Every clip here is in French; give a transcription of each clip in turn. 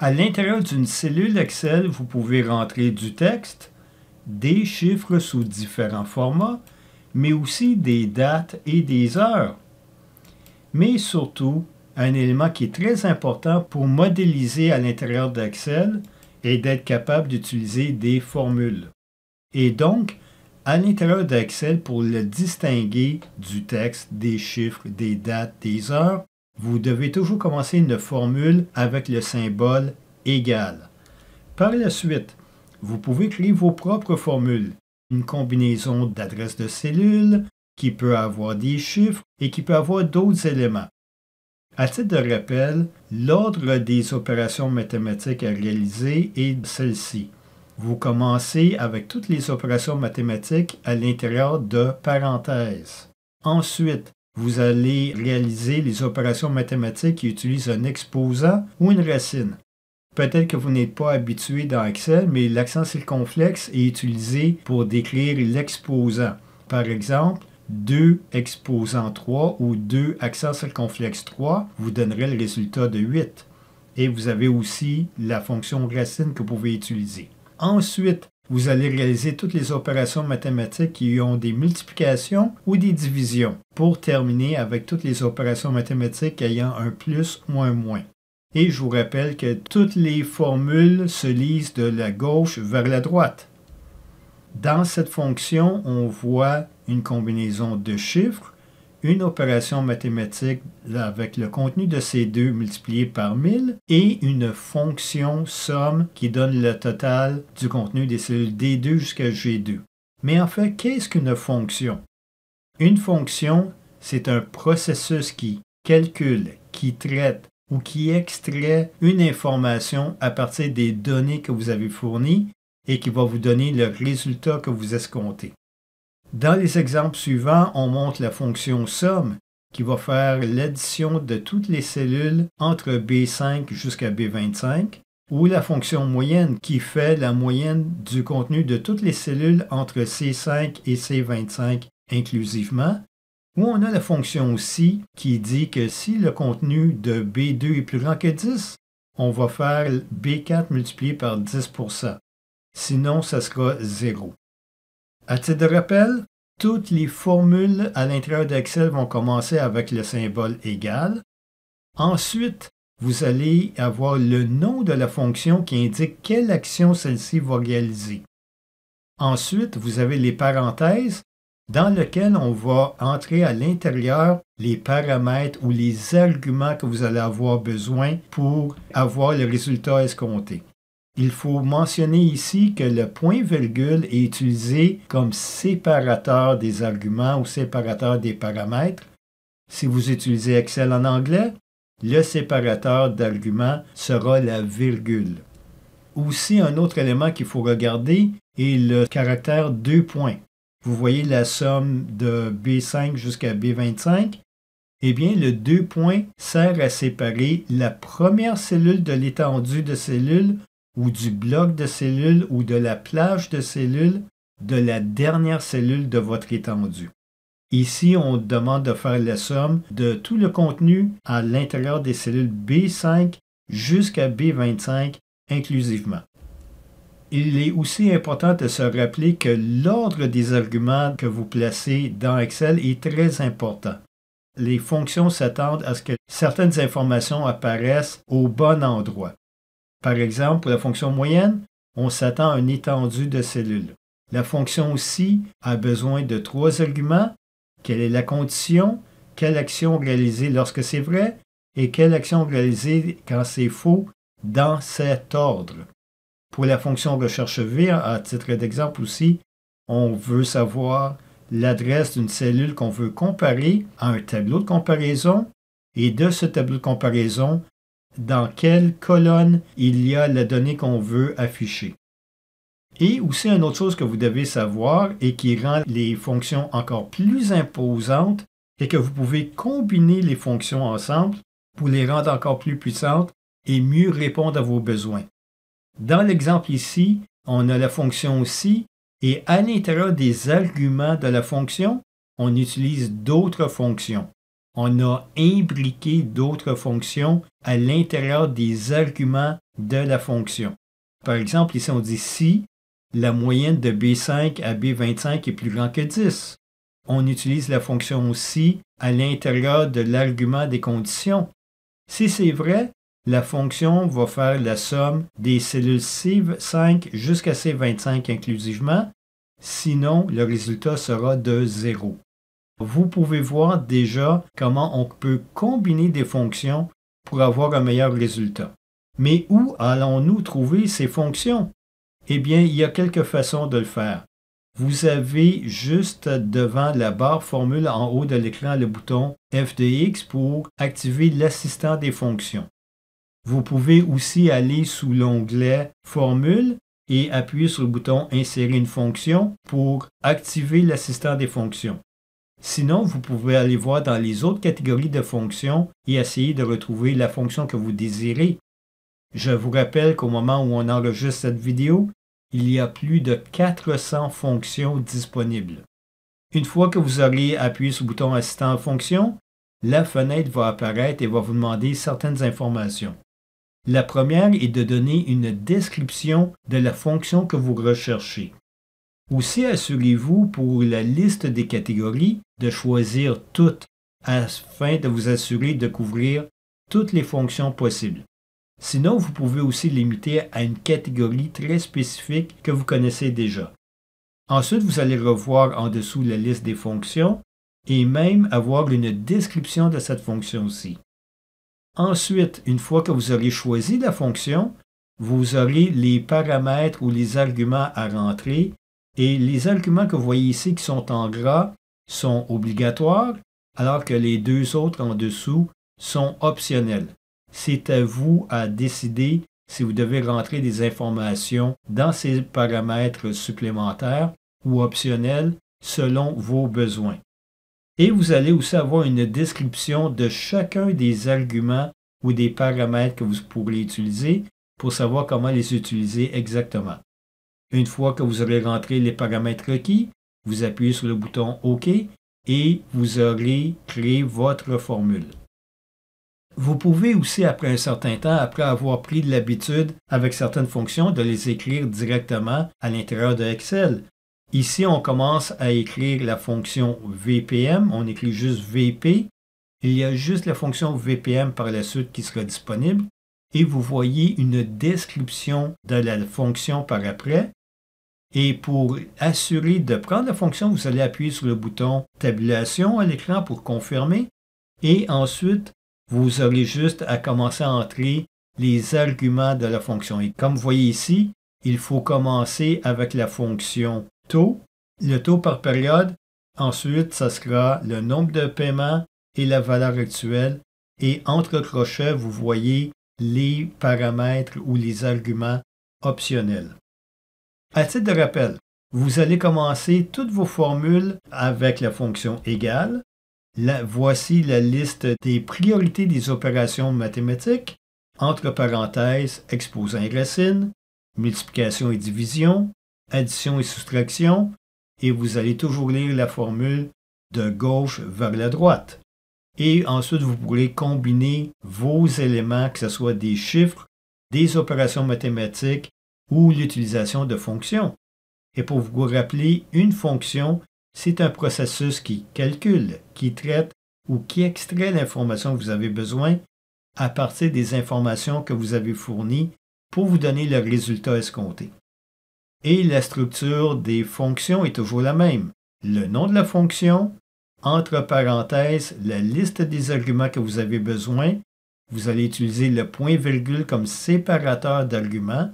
À l'intérieur d'une cellule Excel, vous pouvez rentrer du texte, des chiffres sous différents formats, mais aussi des dates et des heures. Mais surtout, un élément qui est très important pour modéliser à l'intérieur d'Excel est d'être capable d'utiliser des formules. Et donc, à l'intérieur d'Excel, pour le distinguer du texte, des chiffres, des dates, des heures, vous devez toujours commencer une formule avec le symbole égal. Par la suite, vous pouvez créer vos propres formules, une combinaison d'adresses de cellules qui peut avoir des chiffres et qui peut avoir d'autres éléments. À titre de rappel, l'ordre des opérations mathématiques à réaliser est celle-ci. Vous commencez avec toutes les opérations mathématiques à l'intérieur de parenthèses. Ensuite, vous allez réaliser les opérations mathématiques qui utilisent un exposant ou une racine. Peut-être que vous n'êtes pas habitué dans Excel, mais l'accent circonflexe est utilisé pour décrire l'exposant. Par exemple, 2 exposant 3 ou 2 accent circonflexe 3 vous donnerait le résultat de 8. Et vous avez aussi la fonction racine que vous pouvez utiliser. Ensuite, vous allez réaliser toutes les opérations mathématiques qui ont des multiplications ou des divisions, pour terminer avec toutes les opérations mathématiques ayant un plus ou un moins. Et je vous rappelle que toutes les formules se lisent de la gauche vers la droite. Dans cette fonction, on voit une combinaison de chiffres, une opération mathématique avec le contenu de ces deux multiplié par 1000 et une fonction somme qui donne le total du contenu des cellules D2 jusqu'à G2. Mais en fait, qu'est-ce qu'une fonction? Une fonction, c'est un processus qui calcule, qui traite ou qui extrait une information à partir des données que vous avez fournies et qui va vous donner le résultat que vous escomptez. Dans les exemples suivants, on montre la fonction somme qui va faire l'addition de toutes les cellules entre B5 jusqu'à B25 ou la fonction moyenne qui fait la moyenne du contenu de toutes les cellules entre C5 et C25 inclusivement, ou on a la fonction si qui dit que si le contenu de B2 est plus grand que 10, on va faire B4 multiplié par 10%. Sinon, ça sera 0. À titre de rappel, toutes les formules à l'intérieur d'Excel vont commencer avec le symbole égal. Ensuite, vous allez avoir le nom de la fonction qui indique quelle action celle-ci va réaliser. Ensuite, vous avez les parenthèses dans lesquelles on va entrer à l'intérieur les paramètres ou les arguments que vous allez avoir besoin pour avoir le résultat escompté. Il faut mentionner ici que le point-virgule est utilisé comme séparateur des arguments ou séparateur des paramètres. Si vous utilisez Excel en anglais, le séparateur d'arguments sera la virgule. Aussi, un autre élément qu'il faut regarder est le caractère 2 points. Vous voyez la somme de B5 jusqu'à B25. Eh bien, le 2 points sert à séparer la première cellule de l'étendue de cellules ou du bloc de cellules ou de la plage de cellules de la dernière cellule de votre étendue. Ici, on demande de faire la somme de tout le contenu à l'intérieur des cellules B5 jusqu'à B25 inclusivement. Il est aussi important de se rappeler que l'ordre des arguments que vous placez dans Excel est très important. Les fonctions s'attendent à ce que certaines informations apparaissent au bon endroit. Par exemple, pour la fonction moyenne, on s'attend à une étendue de cellules. La fonction si a besoin de 3 arguments. Quelle est la condition? Quelle action réaliser lorsque c'est vrai? Et quelle action réaliser quand c'est faux dans cet ordre? Pour la fonction recherche V, à titre d'exemple aussi, on veut savoir l'adresse d'une cellule qu'on veut comparer à un tableau de comparaison et de ce tableau de comparaison, dans quelle colonne il y a la donnée qu'on veut afficher. Et aussi, une autre chose que vous devez savoir et qui rend les fonctions encore plus imposantes, est que vous pouvez combiner les fonctions ensemble pour les rendre encore plus puissantes et mieux répondre à vos besoins. Dans l'exemple ici, on a la fonction si et à l'intérieur des arguments de la fonction, on utilise d'autres fonctions. On a imbriqué d'autres fonctions à l'intérieur des arguments de la fonction. Par exemple, ici on dit si la moyenne de B5 à B25 est plus grande que 10. On utilise la fonction si à l'intérieur de l'argument des conditions. Si c'est vrai, la fonction va faire la somme des cellules C5 jusqu'à C25 inclusivement, sinon le résultat sera de 0. Vous pouvez voir déjà comment on peut combiner des fonctions pour avoir un meilleur résultat. Mais où allons-nous trouver ces fonctions? Eh bien, il y a quelques façons de le faire. Vous avez juste devant la barre formule en haut de l'écran le bouton F de X pour activer l'assistant des fonctions. Vous pouvez aussi aller sous l'onglet Formule et appuyer sur le bouton Insérer une fonction pour activer l'assistant des fonctions. Sinon, vous pouvez aller voir dans les autres catégories de fonctions et essayer de retrouver la fonction que vous désirez. Je vous rappelle qu'au moment où on enregistre cette vidéo, il y a plus de 400 fonctions disponibles. Une fois que vous aurez appuyé sur le bouton Assistant fonction, la fenêtre va apparaître et va vous demander certaines informations. La première est de donner une description de la fonction que vous recherchez. Aussi, assurez-vous pour la liste des catégories de choisir toutes afin de vous assurer de couvrir toutes les fonctions possibles. Sinon, vous pouvez aussi limiter à une catégorie très spécifique que vous connaissez déjà. Ensuite, vous allez revoir en dessous la liste des fonctions et même avoir une description de cette fonction-ci. Ensuite, une fois que vous aurez choisi la fonction, vous aurez les paramètres ou les arguments à rentrer et les arguments que vous voyez ici qui sont en gras sont obligatoires alors que les deux autres en dessous sont optionnels. C'est à vous à décider si vous devez rentrer des informations dans ces paramètres supplémentaires ou optionnels selon vos besoins. Et vous allez aussi avoir une description de chacun des arguments ou des paramètres que vous pourrez utiliser pour savoir comment les utiliser exactement. Une fois que vous aurez rentré les paramètres requis, vous appuyez sur le bouton OK et vous aurez créé votre formule. Vous pouvez aussi, après un certain temps, après avoir pris de l'habitude avec certaines fonctions, de les écrire directement à l'intérieur de Excel. Ici, on commence à écrire la fonction VPM, on écrit juste VP. Il y a juste la fonction VPM par la suite qui sera disponible et vous voyez une description de la fonction par après. Et pour assurer de prendre la fonction, vous allez appuyer sur le bouton Tabulation à l'écran pour confirmer et ensuite, vous aurez juste à commencer à entrer les arguments de la fonction. Et comme vous voyez ici, il faut commencer avec la fonction taux, le taux par période. Ensuite, ça sera le nombre de paiements et la valeur actuelle. Et entre crochets, vous voyez les paramètres ou les arguments optionnels. À titre de rappel, vous allez commencer toutes vos formules avec la fonction égale. Voici la liste des priorités des opérations mathématiques, entre parenthèses, exposant et racines, multiplication et division, addition et soustraction, et vous allez toujours lire la formule de gauche vers la droite. Et ensuite, vous pourrez combiner vos éléments, que ce soit des chiffres, des opérations mathématiques ou l'utilisation de fonctions. Et pour vous rappeler, une fonction, c'est un processus qui calcule, qui traite ou qui extrait l'information que vous avez besoin à partir des informations que vous avez fournies pour vous donner le résultat escompté. Et la structure des fonctions est toujours la même. Le nom de la fonction, entre parenthèses, la liste des arguments que vous avez besoin. Vous allez utiliser le point-virgule comme séparateur d'arguments.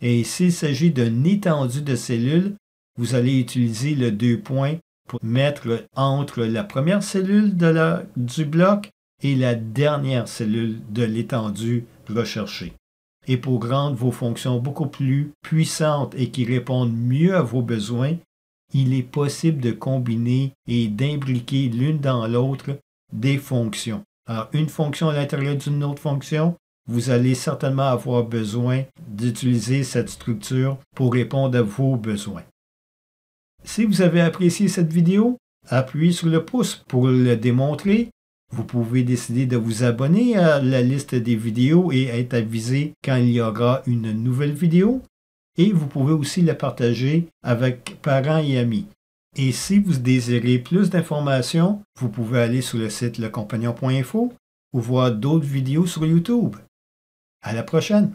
Et s'il s'agit d'une étendue de cellules, vous allez utiliser le 2 points pour mettre entre la première cellule du bloc et la dernière cellule de l'étendue recherchée. Et pour rendre vos fonctions beaucoup plus puissantes et qui répondent mieux à vos besoins, il est possible de combiner et d'imbriquer l'une dans l'autre des fonctions. Alors, une fonction à l'intérieur d'une autre fonction, vous allez certainement avoir besoin d'utiliser cette structure pour répondre à vos besoins. Si vous avez apprécié cette vidéo, appuyez sur le pouce pour le démontrer Vous pouvez décider de vous abonner à la liste des vidéos et être avisé quand il y aura une nouvelle vidéo. Et vous pouvez aussi la partager avec parents et amis. Et si vous désirez plus d'informations, vous pouvez aller sur le site lecompagnon.info ou voir d'autres vidéos sur YouTube. À la prochaine!